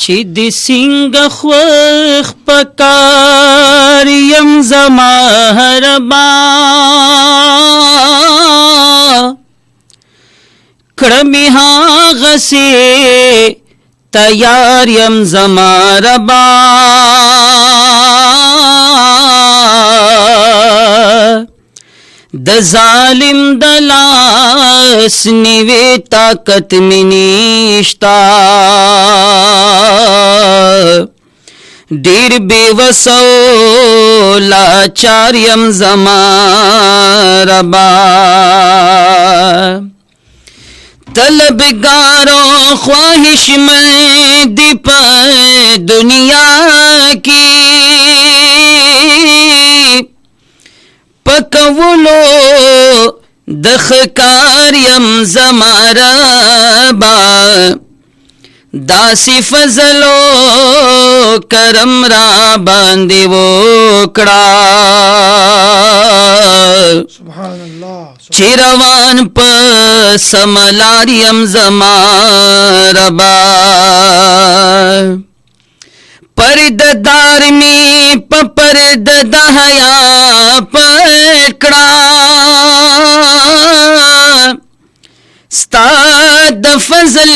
چې د سنگ خوخ پکار یم زما ربا کړمې هغه سي تیار یم زما ربا د ظالم د لاس نیوې طاقت مې نشتا ډېر بې وسو لاچار یم زما ربا طلبگارو خواہشمند په دنیا کې پکولو د خکار یم زما ربا داسی فضلو کرم را باندې وکړه سبحان الله چې روان په سملار یم زما ربا پرددار می په پرد د حیا پکړه ستا د فضل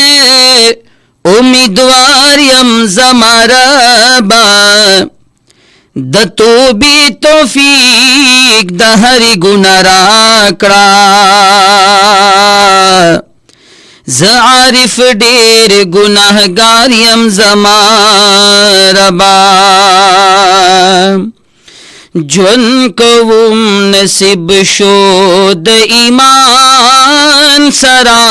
امیدوار یم زما ربا د توبې توفیق د هر ګناه راکړه زه عارف ډېر ګناهګار یم زما ربا ژوند کوم نصیب شو د ایمان سره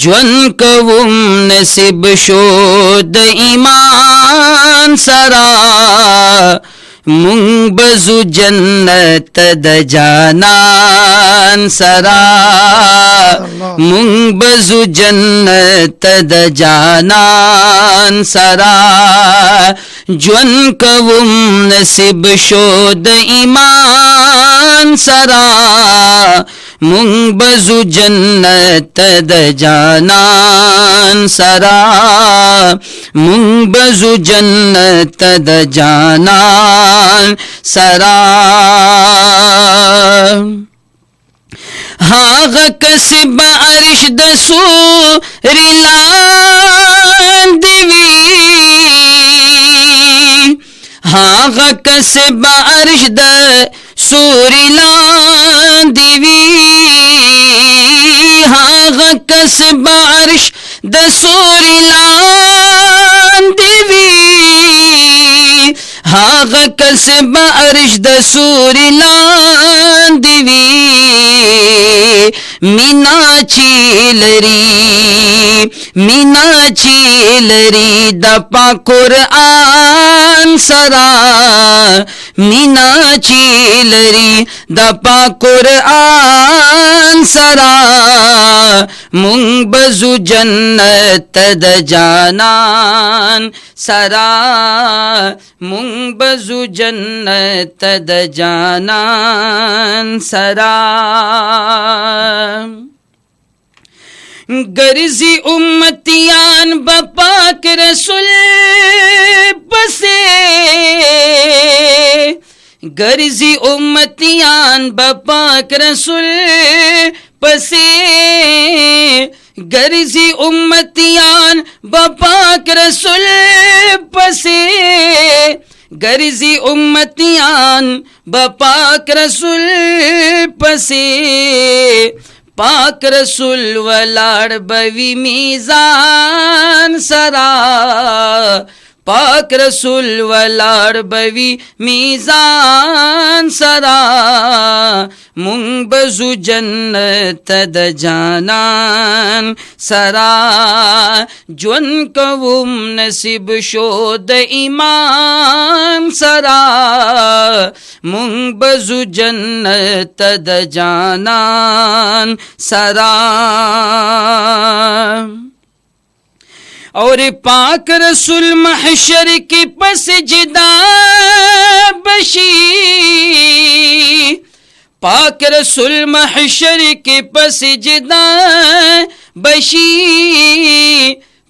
ژوند کوم نصیب شو د ایمان سره مونږ بزو جنت د جانان سره مونږ بزو جنت د جانان سره ژوند کوم نصیب شو د ایمان سره مونږ بزو جنت د جانان سره مونږ بزو جنت د جانان سره هاغه کسب عرش د سوري لاندې وي هاغه کسب عرش د سوري لاندې وي هاغه کسب عرش د سوري لاندې وي هاغه کسب عرش د سوري لاندې وي مینا چیلری د پاک قرآن سرا مینا چیلری د پاک قرآن سرا مونږ بزو جنت د جانان سرا مونږ بزو جنت د جانان سرا گرزی امتیان بپاک رسول پسے گرزی امتیان بپاک رسول پسے گرزی امتیان بپاک رسول پسے گرزی امتیان بپاک رسول پسے پاک رسول ولاړ بوي میزان سرا پاک رسول ولاړ بوي میزان سرا مونږ بزو جنت د جانان سرا ژوند کوم نصیب شو د ایمان سرا مونږ بزو جنت د جانان سرا اور پاک رسول محشر کی پس جدا بشی پاک رسول محشر کے پس جدا بشی